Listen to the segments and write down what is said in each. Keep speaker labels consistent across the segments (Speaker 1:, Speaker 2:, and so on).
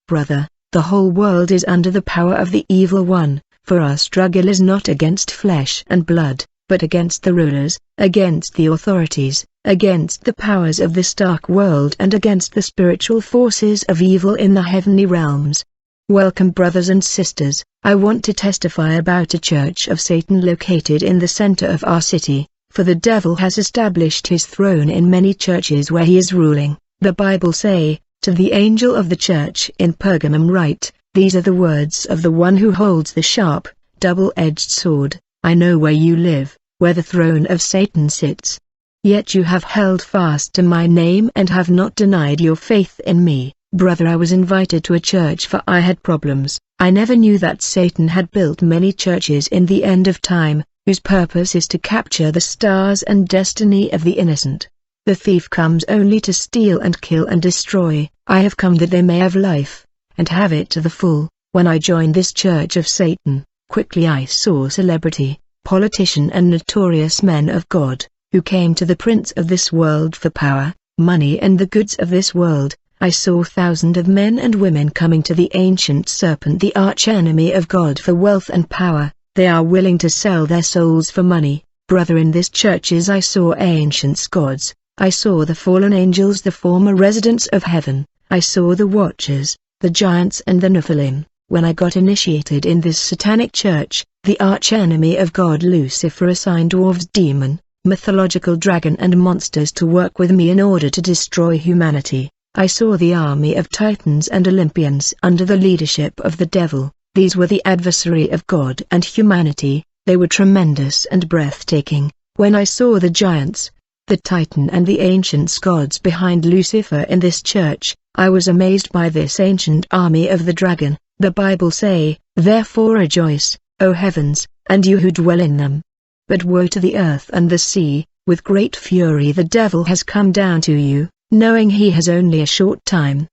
Speaker 1: Brother, the whole world is under the power of the evil one, for our struggle is not against flesh and blood, but against the rulers, against the authorities, against the powers of this dark world and against the spiritual forces of evil in the heavenly realms. Welcome brothers and sisters. I want to testify about a church of Satan located in the center of our city, for the devil has established his throne in many churches where he is ruling. The Bible say, "To the angel of the church in Pergamum write, these are the words of the one who holds the sharp, double-edged sword, I know where you live, where the throne of Satan sits. Yet you have held fast to my name and have not denied your faith in me." Brother, I was invited to a church for I had problems. I never knew that Satan had built many churches in the end of time, whose purpose is to capture the stars and destiny of the innocent. The thief comes only to steal and kill and destroy. I have come that they may have life, and have it to the full. When I joined this church of Satan, quickly I saw celebrity, politician and notorious men of God, who came to the prince of this world for power, money and the goods of this world. I saw thousands of men and women coming to the ancient serpent, the arch-enemy of God, for wealth and power. They are willing to sell their souls for money. Brother, in this churches I saw ancient gods. I saw the fallen angels, the former residents of heaven. I saw the watchers, the giants and the Nephilim. When I got initiated in this satanic church, the arch-enemy of God Lucifer assigned dwarves, demon, mythological dragon and monsters to work with me in order to destroy humanity. I saw the army of Titans and Olympians under the leadership of the devil. These were the adversary of God and humanity. They were tremendous and breathtaking. When I saw the giants, the Titan and the ancient gods behind Lucifer in this church, I was amazed by this ancient army of the dragon. The Bible say, "Therefore rejoice, O heavens, and you who dwell in them. But woe to the earth and the sea, with great fury the devil has come down to you, knowing he has only a short time."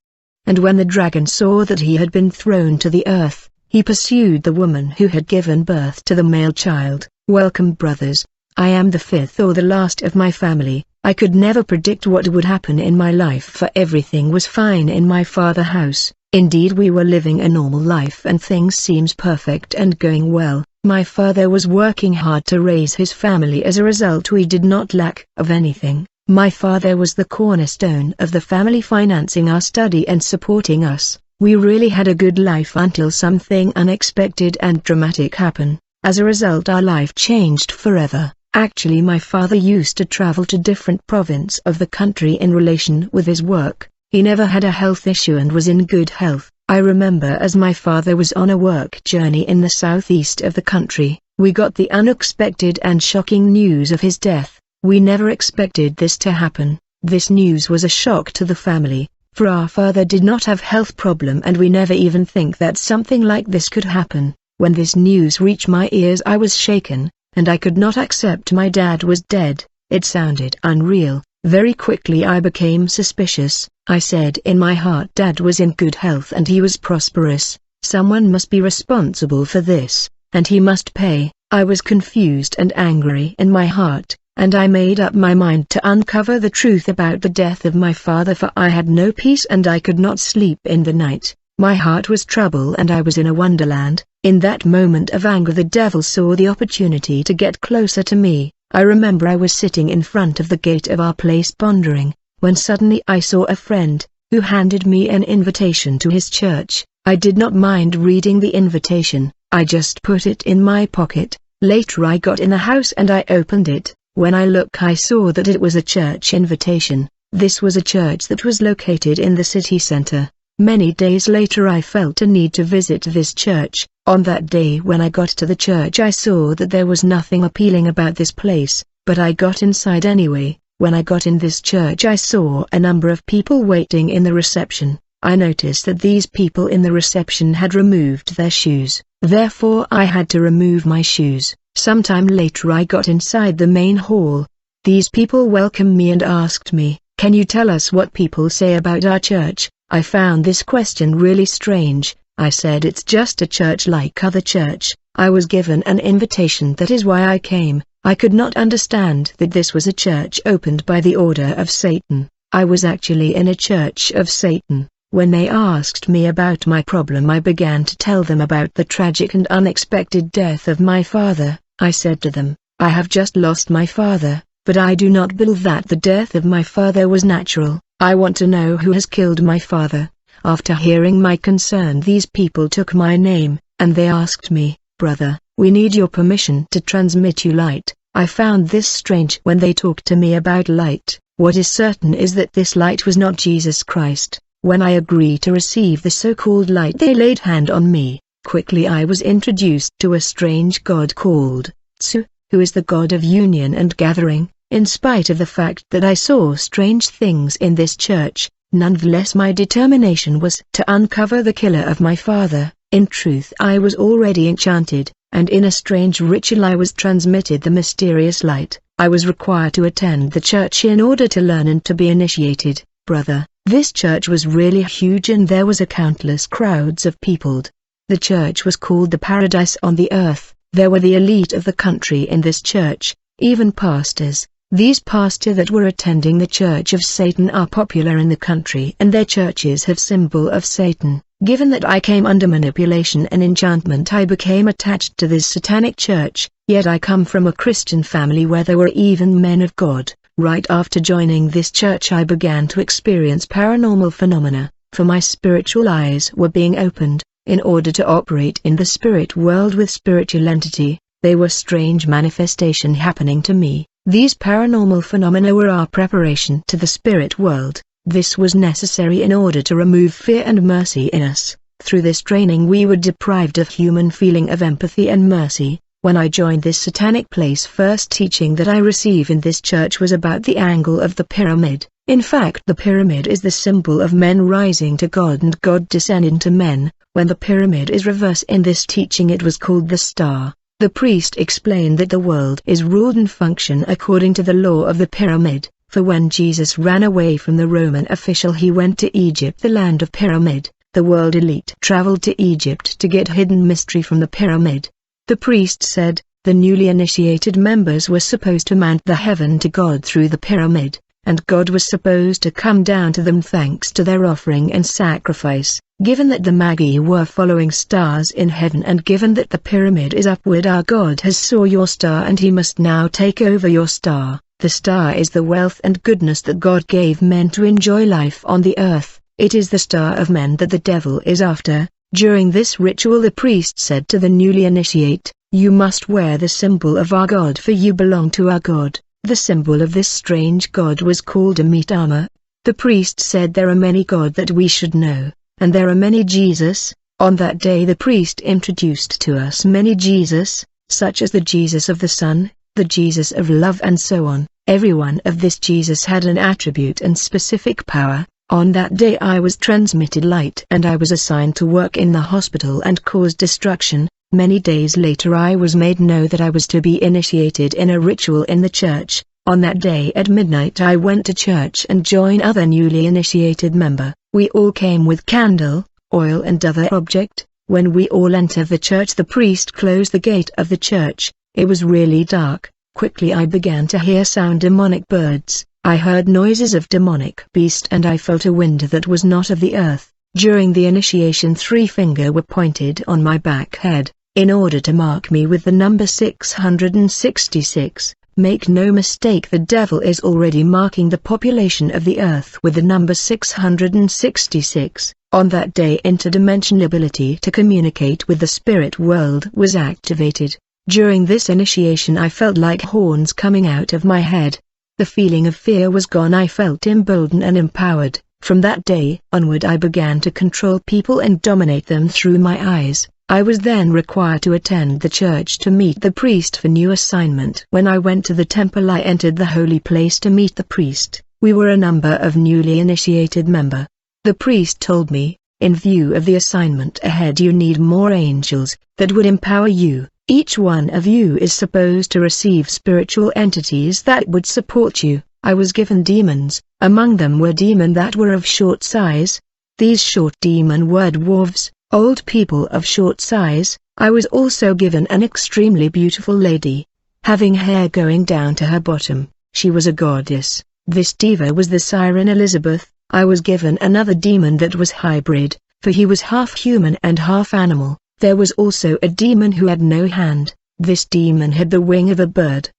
Speaker 1: And when the dragon saw that he had been thrown to the earth, he pursued the woman who had given birth to the male child. Welcome brothers. I am the fifth or the last of my family. I could never predict what would happen in my life, for everything was fine in my father's house. Indeed, we were living a normal life and things seems perfect and going well. My father was working hard to raise his family. As a result, we did not lack of anything. My father was the cornerstone of the family, financing our study and supporting us. We really had a good life until something unexpected and dramatic happened. As a result, our life changed forever. Actually, my father used to travel to different provinces of the country in relation with his work. He never had a health issue and was in good health. I remember as my father was on a work journey in the southeast of the country, we got the unexpected and shocking news of his death. We never expected this to happen. This news was a shock to the family, for our father did not have health problem and we never even think that something like this could happen. When this news reached my ears, I was shaken, and I could not accept my dad was dead. It sounded unreal. Very quickly I became suspicious. I said in my heart, Dad was in good health and he was prosperous. Someone must be responsible for this, and he must pay. I was confused and angry in my heart, and I made up my mind to uncover the truth about the death of my father, for I had no peace and I could not sleep in the night. My heart was troubled and I was in a wonderland. In that moment of anger, the devil saw the opportunity to get closer to me. I remember I was sitting in front of the gate of our place pondering, when suddenly I saw a friend, who handed me an invitation to his church. I did not mind reading the invitation, I just put it in my pocket. Later I got in the house and I opened it. When I looked, I saw that it was a church invitation. This was a church that was located in the city center. Many days later I felt a need to visit this church. On that day when I got to the church, I saw that there was nothing appealing about this place, but I got inside anyway. When I got in this church, I saw a number of people waiting in the reception. I noticed that these people in the reception had removed their shoes. Therefore I had to remove my shoes. Sometime later I got inside the main hall. These people welcomed me and asked me, "Can you tell us what people say about our church?" I found this question really strange. I said it's just a church like other church. I was given an invitation, that is why I came. I could not understand that this was a church opened by the order of Satan. I was actually in a church of Satan. When they asked me about my problem, I began to tell them about the tragic and unexpected death of my father. I said to them, I have just lost my father, but I do not believe that the death of my father was natural. I want to know who has killed my father. After hearing my concern, these people took my name, and they asked me, brother, we need your permission to transmit you light. I found this strange when they talked to me about light. What is certain is that this light was not Jesus Christ. When I agreed to receive the so-called light, they laid hand on me. Quickly I was introduced to a strange god called Tsu, who is the god of union and gathering. In spite of the fact that I saw strange things in this church, nonetheless my determination was to uncover the killer of my father. In truth, I was already enchanted, and in a strange ritual I was transmitted the mysterious light. I was required to attend the church in order to learn and to be initiated. Brother, this church was really huge and there was a countless crowds of people. The church was called the Paradise on the Earth. There were the elite of the country in this church, even pastors. These pastors that were attending the Church of Satan are popular in the country and their churches have symbol of Satan. Given that I came under manipulation and enchantment, I became attached to this satanic church, yet I come from a Christian family where there were even men of God. Right after joining this church I began to experience paranormal phenomena, for my spiritual eyes were being opened. In order to operate in the spirit world with spiritual entity, there were strange manifestation happening to me. These paranormal phenomena were our preparation to the spirit world. This was necessary in order to remove fear and mercy in us. Through this training we were deprived of human feeling of empathy and mercy. When I joined this satanic place, first teaching that I received in this church was about the angle of the pyramid. In fact, the pyramid is the symbol of men rising to God and God descending to men. When the pyramid is reversed in this teaching, it was called the star. The priest explained that the world is ruled and function according to the law of the pyramid, for when Jesus ran away from the Roman official he went to Egypt, the land of pyramid. The world elite traveled to Egypt to get hidden mystery from the pyramid. The priest said, the newly initiated members were supposed to mount the heaven to God through the pyramid, and God was supposed to come down to them thanks to their offering and sacrifice. Given that the Magi were following stars in heaven and given that the pyramid is upward, our God has saw your star and he must now take over your star. The star is the wealth and goodness that God gave men to enjoy life on the earth. It is the star of men that the devil is after. During this ritual the priest said to the newly initiate, you must wear the symbol of our God, for you belong to our God. The symbol of this strange god was called Amitabha. The priest said there are many God that we should know, and there are many Jesus. On that day the priest introduced to us many Jesus, such as the Jesus of the Son, the Jesus of love and so on. Every one of this Jesus had an attribute and specific power. On that day I was transmitted light and I was assigned to work in the hospital and cause destruction. Many days later I was made know that I was to be initiated in a ritual in the church. On that day at midnight I went to church and joined other newly initiated member. We all came with candle, oil and other object. When we all entered the church the priest closed the gate of the church. It was really dark. Quickly I began to hear sound demonic birds. I heard noises of demonic beast and I felt a wind that was not of the earth. During the initiation 3 fingers were pointed on my back head, in order to mark me with the number 666. Make no mistake, the devil is already marking the population of the earth with the number 666. On that day interdimensional ability to communicate with the spirit world was activated. During this initiation I felt like horns coming out of my head. The feeling of fear was gone. I felt emboldened and empowered. From that day onward I began to control people and dominate them through my eyes. I was then required to attend the church to meet the priest for new assignment. When I went to the temple I entered the holy place to meet the priest. We were a number of newly initiated member. The priest told me, in view of the assignment ahead you need more angels, that would empower you. Each one of you is supposed to receive spiritual entities that would support you. I was given demons, among them were demons that were of short size. These short demon were dwarves, old people of short size. I was also given an extremely beautiful lady, having hair going down to her bottom. She was a goddess. This diva was the siren Elizabeth. I was given another demon that was hybrid, for he was half human and half animal. There was also a demon who had no hand. This demon had the wing of a bird.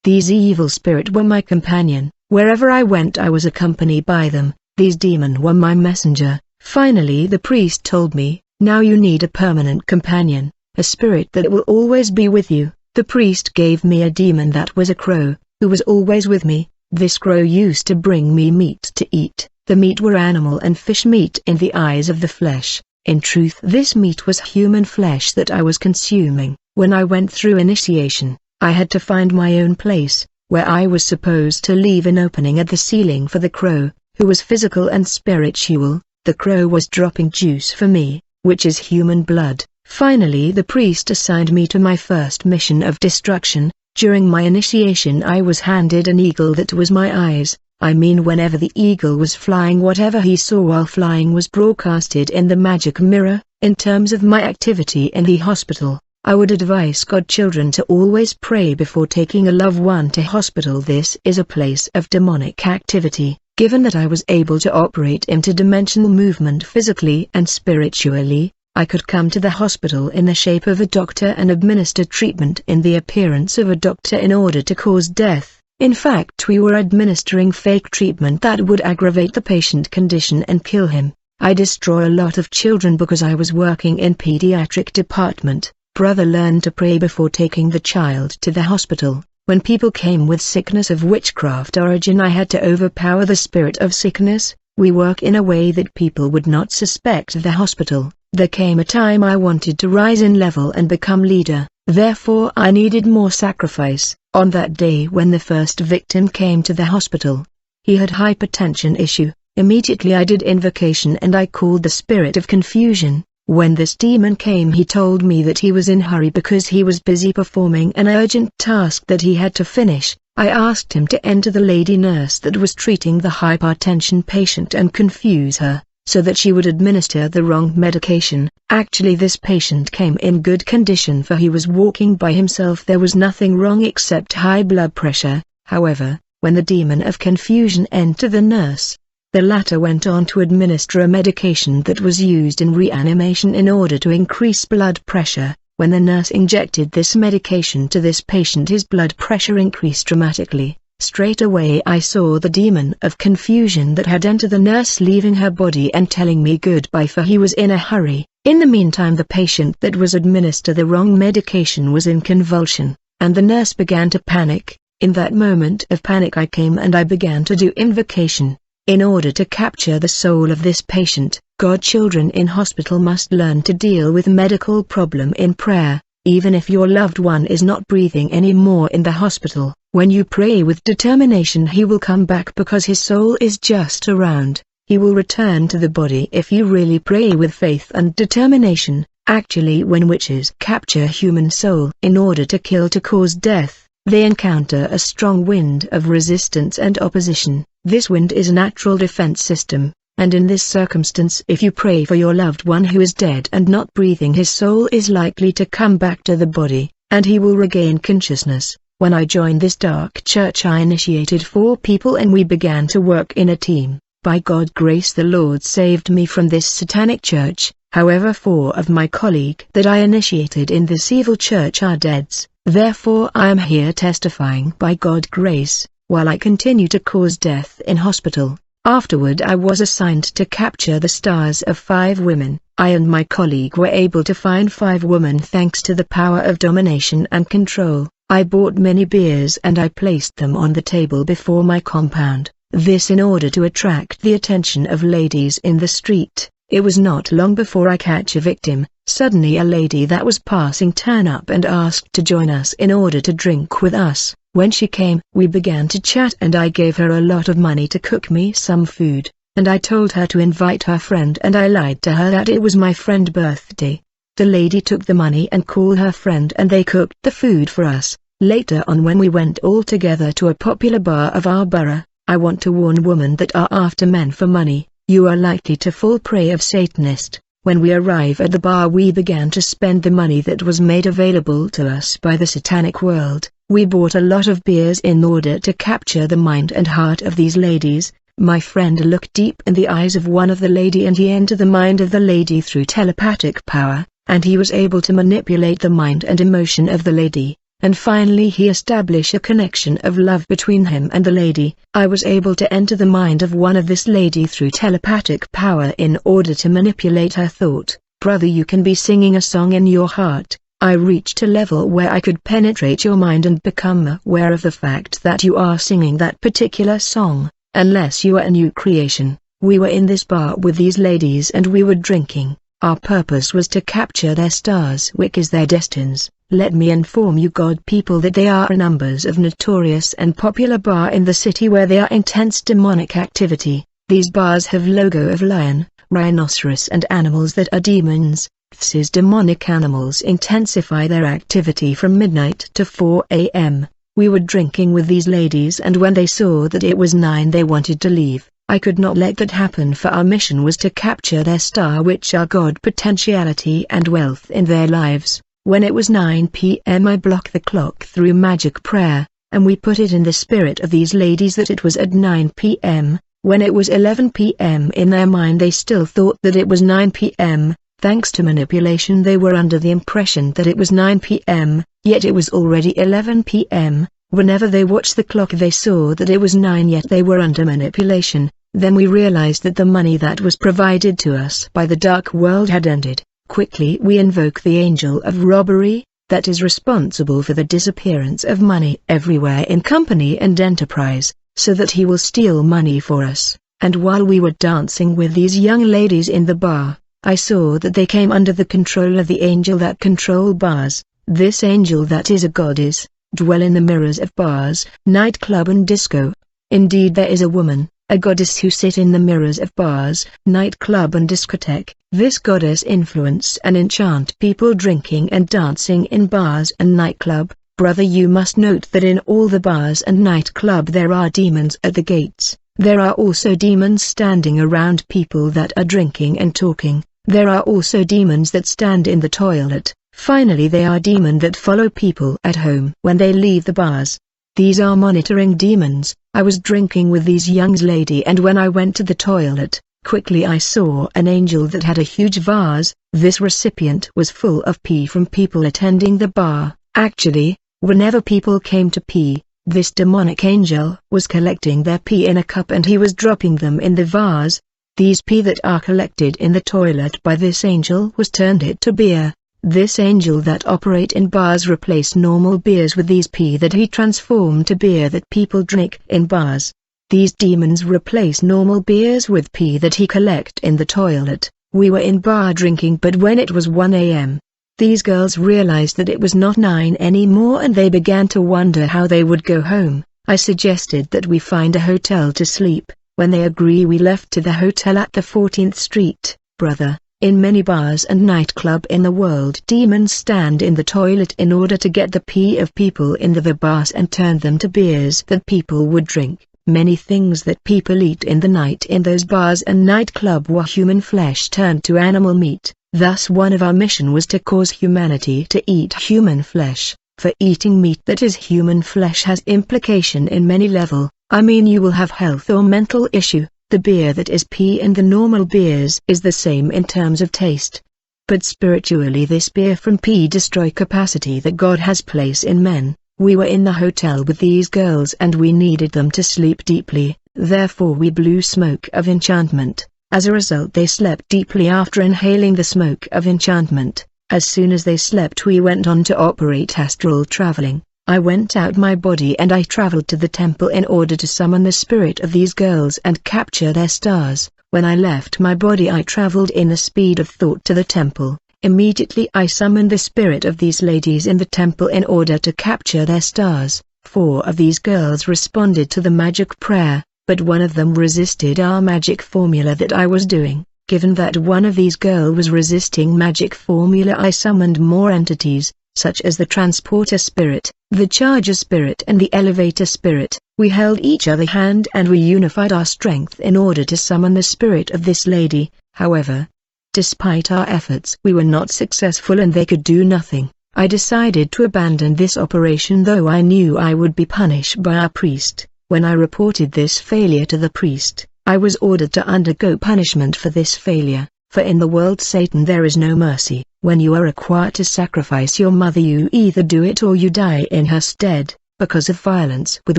Speaker 1: These evil spirits were my companion. Wherever I went I was accompanied by them. These demons were my messenger. Finally the priest told me, now you need a permanent companion, a spirit that will always be with you. The priest gave me a demon that was a crow, who was always with me. This crow used to bring me meat to eat. The meat were animal and fish meat in the eyes of the flesh. In truth this meat was human flesh that I was consuming. When I went through initiation, I had to find my own place, where I was supposed to leave an opening at the ceiling for the crow, who was physical and spiritual. The crow was dropping juice for me, which is human blood. Finally the priest assigned me to my first mission of destruction. During my initiation I was handed an eagle that was my eyes. I mean whenever the eagle was flying, whatever he saw while flying was broadcasted in the magic mirror. In terms of my activity in the hospital, I would advise godchildren to always pray before taking a loved one to hospital. This is a place of demonic activity. Given that I was able to operate interdimensional movement physically and spiritually, I could come to the hospital in the shape of a doctor and administer treatment in the appearance of a doctor in order to cause death. In fact, we were administering fake treatment that would aggravate the patient condition and kill him. I destroy a lot of children because I was working in pediatric department. Brother learned to pray before taking the child to the hospital. When people came with sickness of witchcraft origin, I had to overpower the spirit of sickness. We work in a way that people would not suspect the hospital. There came a time I wanted to rise in level and become leader, therefore I needed more sacrifice. On that day when the first victim came to the hospital, he had hypertension issue. Immediately I did invocation and I called the spirit of confusion. When this demon came, he told me that he was in hurry because he was busy performing an urgent task that he had to finish. I asked him to enter the lady nurse that was treating the hypertension patient and confuse her, so that she would administer the wrong medication. Actually this patient came in good condition, for he was walking by himself. There was nothing wrong except high blood pressure. However, when the demon of confusion entered the nurse, the latter went on to administer a medication that was used in reanimation in order to increase blood pressure. When the nurse injected this medication to this patient, his blood pressure increased dramatically. Straight away I saw the demon of confusion that had entered the nurse leaving her body and telling me goodbye, for he was in a hurry. In the meantime the patient that was administered the wrong medication was in convulsion, and the nurse began to panic. In that moment of panic I came and I began to do invocation. In order to capture the soul of this patient, godchildren in hospital must learn to deal with medical problem in prayer. Even if your loved one is not breathing anymore in the hospital, when you pray with determination he will come back, because his soul is just around. He will return to the body if you really pray with faith and determination. Actually, when witches capture human soul in order to kill, to cause death, they encounter a strong wind of resistance and opposition. This wind is a natural defense system, and in this circumstance if you pray for your loved one who is dead and not breathing, his soul is likely to come back to the body, and he will regain consciousness. When I joined this dark church I initiated 4 people and we began to work in a team. By God's grace the Lord saved me from this satanic church. However, 4 of my colleagues that I initiated in this evil church are deads. Therefore I am here testifying by God's grace, while I continue to cause death in hospital. Afterward I was assigned to capture the stars of 5 women. I and my colleague were able to find 5 women thanks to the power of domination and control. I bought many beers and I placed them on the table before my compound, this in order to attract the attention of ladies in the street. It was not long before I catch a victim. Suddenly a lady that was passing turned up and asked to join us in order to drink with us. When she came, we began to chat and I gave her a lot of money to cook me some food, and I told her to invite her friend, and I lied to her that it was my friend's birthday. The lady took the money and called her friend and they cooked the food for us. Later on, when we went all together to a popular bar of our borough, I want to warn women that are after men for money, you are likely to fall prey of Satanist. When we arrive at the bar we began to spend the money that was made available to us by the satanic world. We bought a lot of beers in order to capture the mind and heart of these ladies. My friend looked deep in the eyes of one of the lady and he entered the mind of the lady through telepathic power, and he was able to manipulate the mind and emotion of the lady, and finally he established a connection of love between him and the lady. I was able to enter the mind of one of this lady through telepathic power in order to manipulate her thought. Brother, you can be singing a song in your heart. I reached a level where I could penetrate your mind and become aware of the fact that you are singing that particular song. Unless you are a new creation. We were in this bar with these ladies and we were drinking. Our purpose was to capture their stars, which is their destinies. Let me inform you God people that they are numbers of notorious and popular bar in the city where there are intense demonic activity. These bars have logo of lion, rhinoceros and animals that are demons. These demonic animals intensify their activity from midnight to 4 a.m. We were drinking with these ladies and when they saw that it was 9 they wanted to leave. I could not let that happen for our mission was to capture their star which are God potentiality and wealth in their lives. When it was 9 p.m. I blocked the clock through magic prayer, and we put it in the spirit of these ladies that it was at 9 p.m. When it was 11 p.m. in their mind they still thought that it was 9 p.m. Thanks to manipulation they were under the impression that it was 9 p.m., yet it was already 11 p.m. Whenever they watched the clock they saw that it was 9 yet they were under manipulation. Then we realized that the money that was provided to us by the dark world had ended. Quickly we invoke the angel of robbery, that is responsible for the disappearance of money everywhere in company and enterprise, so that he will steal money for us. And while we were dancing with these young ladies in the bar, I saw that they came under the control of the angel that control bars. This angel that is a goddess, dwell in the mirrors of bars, nightclub and disco. Indeed there is a woman, a goddess who sit in the mirrors of bars, nightclub and discotheque. This goddess influence and enchant people drinking and dancing in bars and nightclub. Brother, you must note that in all the bars and nightclub there are demons at the gates. There are also demons standing around people that are drinking and talking. There are also demons that stand in the toilet. Finally there are demons that follow people at home when they leave the bars. These are monitoring demons. I was drinking with these young lady and when I went to the toilet, quickly I saw an angel that had a huge vase. This recipient was full of pee from people attending the bar. Actually, whenever people came to pee, this demonic angel was collecting their pee in a cup and he was dropping them in the vase. These pee that are collected in the toilet by this angel was turned it to beer. This angel that operate in bars replace normal beers with these pee that he transformed to beer that people drink in bars. These demons replace normal beers with pee that he collect in the toilet. We were in bar drinking but when it was 1 a.m. these girls realized that it was not 9 anymore and they began to wonder how they would go home. I suggested that we find a hotel to sleep. When they agree we left to the hotel at the 14th Street. Brother, in many bars and nightclub in the world demons stand in the toilet in order to get the pee of people in the bars and turn them to beers that people would drink. Many things that people eat in the night in those bars and nightclub were human flesh turned to animal meat. Thus one of our mission was to cause humanity to eat human flesh, for eating meat that is human flesh has implication in many level. I mean you will have health or mental issue. The beer that is pee and the normal beers is the same in terms of taste. But spiritually this beer from pee destroy capacity that God has placed in men. We were in the hotel with these girls and we needed them to sleep deeply, therefore we blew smoke of enchantment. As a result they slept deeply after inhaling the smoke of enchantment. As soon as they slept we went on to operate astral traveling. I went out my body and I traveled to the temple in order to summon the spirit of these girls and capture their stars. When I left my body I traveled in the speed of thought to the temple. Immediately I summoned the spirit of these ladies in the temple in order to capture their stars. 4 of these girls responded to the magic prayer, but one of them resisted our magic formula that I was doing. Given that one of these girls was resisting magic formula I summoned more entities, such as the transporter spirit, the charger spirit and the elevator spirit. We held each other's hand and we unified our strength in order to summon the spirit of this lady. However, despite our efforts we were not successful and they could do nothing. I decided to abandon this operation though I knew I would be punished by our priest. When I reported this failure to the priest, I was ordered to undergo punishment for this failure, for in the world Satan there is no mercy. When you are required to sacrifice your mother, you either do it or you die in her stead. Because of violence with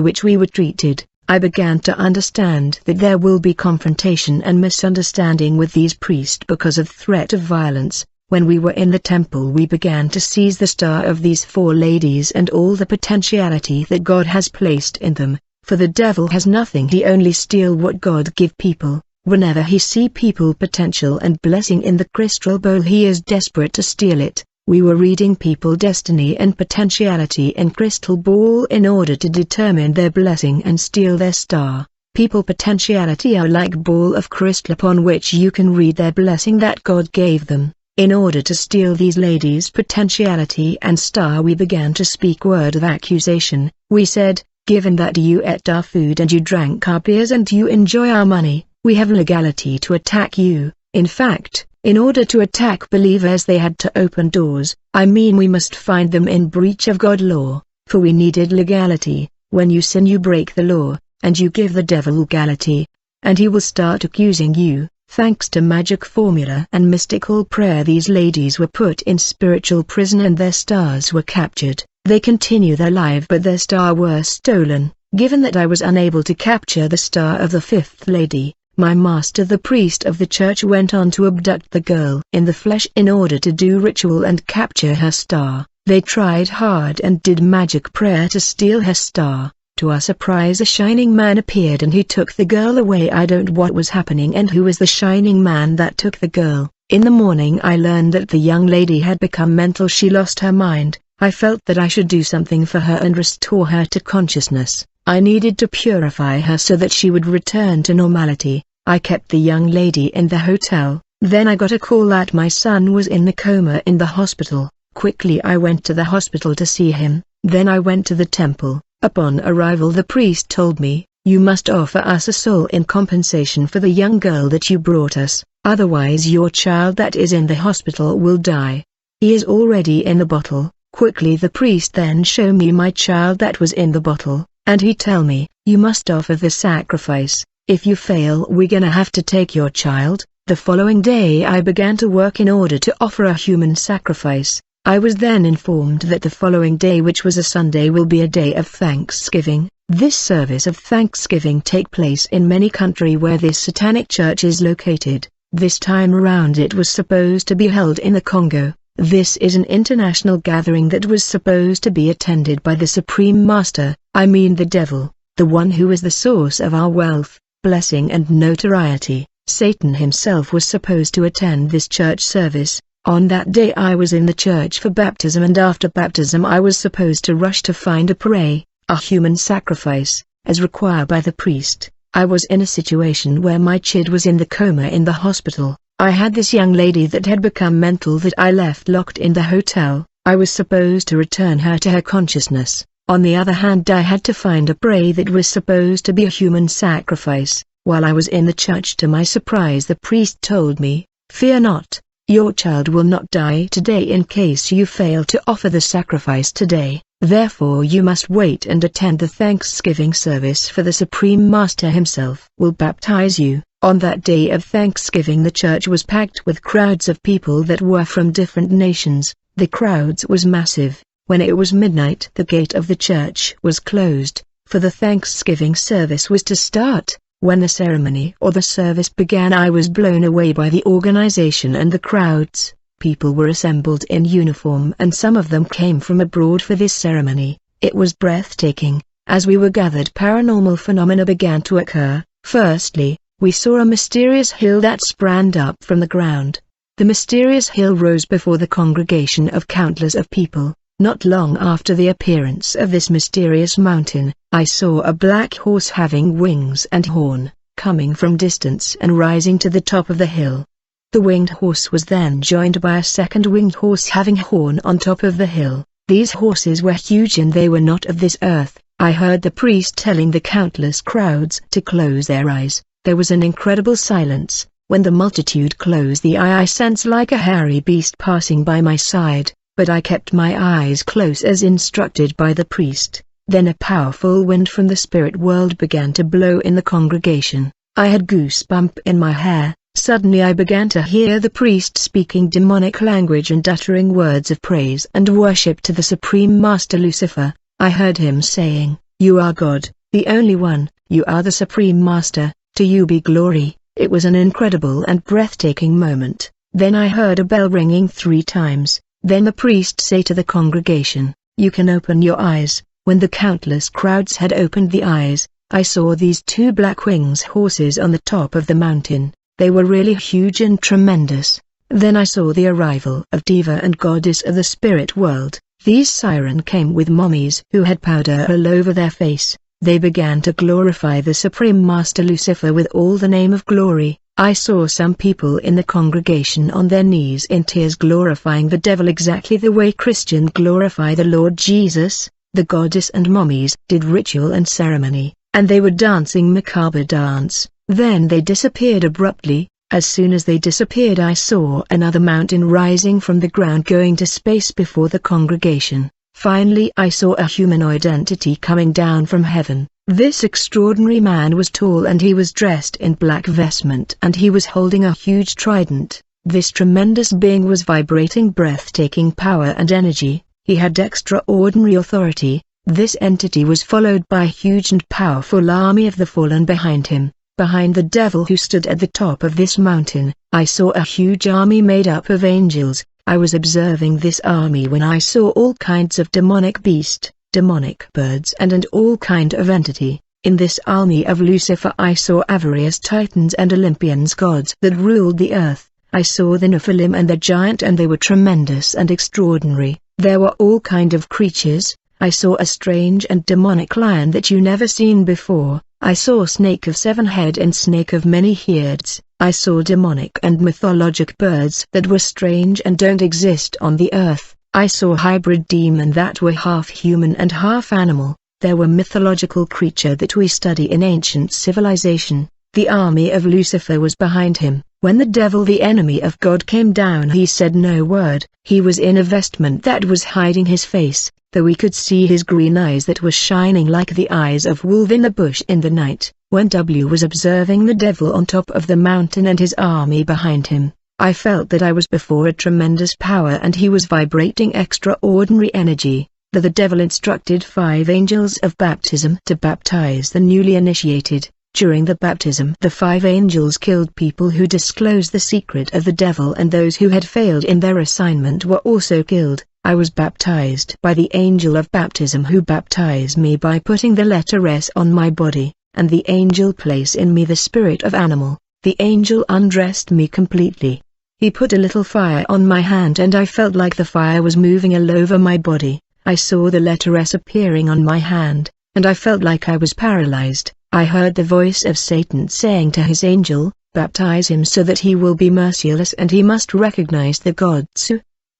Speaker 1: which we were treated, I began to understand that there will be confrontation and misunderstanding with these priests because of threat of violence. When we were in the temple, we began to seize the star of these four ladies and all the potentiality that God has placed in them, for the devil has nothing, he only steal what God give people. Whenever he see people potential and blessing in the crystal bowl, he is desperate to steal it. We were reading people destiny and potentiality in crystal ball in order to determine their blessing and steal their star. People potentiality are like ball of crystal upon which you can read their blessing that God gave them. In order to steal these ladies' potentiality and star, we began to speak word of accusation. We said, given that you ate our food and you drank our beers and you enjoy our money, we have legality to attack you. In fact, in order to attack believers they had to open doors. We must find them in breach of God law, for we needed legality. When you sin you break the law, and you give the devil legality, and he will start accusing you. Thanks to magic formula and mystical prayer, these ladies were put in spiritual prison and their stars were captured. They continue their life but their star were stolen. Given that I was unable to capture the star of the fifth lady, my master the priest of the church went on to abduct the girl in the flesh in order to do ritual and capture her star. They tried hard and did magic prayer to steal her star. To our surprise a shining man appeared and he took the girl away. I don't know what was happening and who was the shining man that took the girl. In the morning I learned that the young lady had become mental. She lost her mind. I felt that I should do something for her and restore her to consciousness. I needed to purify her so that she would return to normality. I kept the young lady in the hotel. Then I got a call that my son was in a coma in the hospital. Quickly I went to the hospital to see him. Then I went to the temple. Upon arrival the priest told me, "You must offer us a soul in compensation for the young girl that you brought us, otherwise your child that is in the hospital will die. He is already in the bottle." Quickly the priest then showed me my child that was in the bottle, and he tell me, "You must offer the sacrifice. If you fail we're gonna have to take your child." The following day I began to work in order to offer a human sacrifice. I was then informed that the following day, which was a Sunday, will be a day of thanksgiving. This service of thanksgiving take place in many countries where this satanic church is located. This time around it was supposed to be held in the Congo. This is an international gathering that was supposed to be attended by the Supreme Master, the devil, the one who is the source of our wealth, blessing and notoriety. Satan himself was supposed to attend this church service. On that day I was in the church for baptism, and after baptism I was supposed to rush to find a prey, a human sacrifice, as required by the priest. I was in a situation where my child was in the coma in the hospital. I had this young lady that had become mental that I left locked in the hotel. I was supposed to return her to her consciousness. On the other hand, I had to find a prey that was supposed to be a human sacrifice. While I was in the church, to my surprise the priest told me, "Fear not. Your child will not die today in case you fail to offer the sacrifice today. Therefore you must wait and attend the Thanksgiving service, for the Supreme Master himself will baptize you." On that day of Thanksgiving the church was packed with crowds of people that were from different nations. The crowds was massive. When it was midnight the gate of the church was closed, for the Thanksgiving service was to start. When the ceremony or the service began I was blown away by the organization and the crowds. People were assembled in uniform and some of them came from abroad for this ceremony. It was breathtaking. As we were gathered, paranormal phenomena began to occur. Firstly, we saw a mysterious hill that sprang up from the ground. The mysterious hill rose before the congregation of countless of people. Not long after the appearance of this mysterious mountain, I saw a black horse having wings and horn, coming from distance and rising to the top of the hill. The winged horse was then joined by a second winged horse having horn on top of the hill. These horses were huge and they were not of this earth. I heard the priest telling the countless crowds to close their eyes. There was an incredible silence. When the multitude closed the eye I sensed like a hairy beast passing by my side, but I kept my eyes closed as instructed by the priest. Then a powerful wind from the spirit world began to blow in the congregation. I had goosebump in my hair. Suddenly I began to hear the priest speaking demonic language and uttering words of praise and worship to the Supreme Master Lucifer. I heard him saying, "You are God, the only one, you are the Supreme Master, to you be glory." It was an incredible and breathtaking moment. Then I heard a bell ringing 3 times. Then the priest say to the congregation, "You can open your eyes." When the countless crowds had opened the eyes, I saw these 2 black wings horses on the top of the mountain. They were really huge and tremendous. Then I saw the arrival of Diva and Goddess of the spirit world. These siren came with mummies who had powder all over their face. They began to glorify the Supreme Master Lucifer with all the name of glory. I saw some people in the congregation on their knees in tears glorifying the devil exactly the way Christians glorify the Lord Jesus. The goddess and mummies did ritual and ceremony, and they were dancing macabre dance. Then they disappeared abruptly. As soon as they disappeared I saw another mountain rising from the ground going to space before the congregation. Finally I saw a humanoid entity coming down from heaven. This extraordinary man was tall and he was dressed in black vestment and he was holding a huge trident. This tremendous being was vibrating breathtaking power and energy. He had extraordinary authority. This entity was followed by a huge and powerful army of the fallen behind him. Behind the devil who stood at the top of this mountain, I saw a huge army made up of angels. I was observing this army when I saw all kinds of demonic beast, demonic birds and all kind of entity. In this army of Lucifer I saw various titans and Olympians gods that ruled the earth. I saw the Nephilim and the giant and they were tremendous and extraordinary. There were all kind of creatures. I saw a strange and demonic lion that you never seen before. I saw snake of 7 head and snake of many heads. I saw demonic and mythologic birds that were strange and don't exist on the earth. I saw hybrid demon that were half human and half animal. There were mythological creature that we study in ancient civilization. The army of Lucifer was behind him. When the devil, the enemy of God, came down, he said no word. He was in a vestment that was hiding his face, though we could see his green eyes that were shining like the eyes of wolf in the bush in the night. When W was observing the devil on top of the mountain and his army behind him, I felt that I was before a tremendous power and he was vibrating extraordinary energy. The devil instructed 5 angels of baptism to baptize the newly initiated. During the baptism the 5 angels killed people who disclosed the secret of the devil, and those who had failed in their assignment were also killed. I was baptized by the angel of baptism who baptized me by putting the letter S on my body, and the angel placed in me the spirit of animal. The angel undressed me completely. He put a little fire on my hand and I felt like the fire was moving all over my body. I saw the letter S appearing on my hand, and I felt like I was paralyzed. I heard the voice of Satan saying to his angel, "Baptize him so that he will be merciless and he must recognize the gods."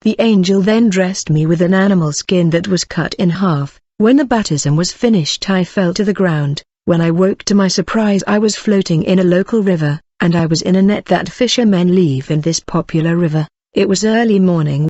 Speaker 1: The angel then dressed me with an animal skin that was cut in half. When the baptism was finished I fell to the ground. When I woke to my surprise I was floating in a local river, and I was in a net that fishermen leave in this popular river. It was early morning.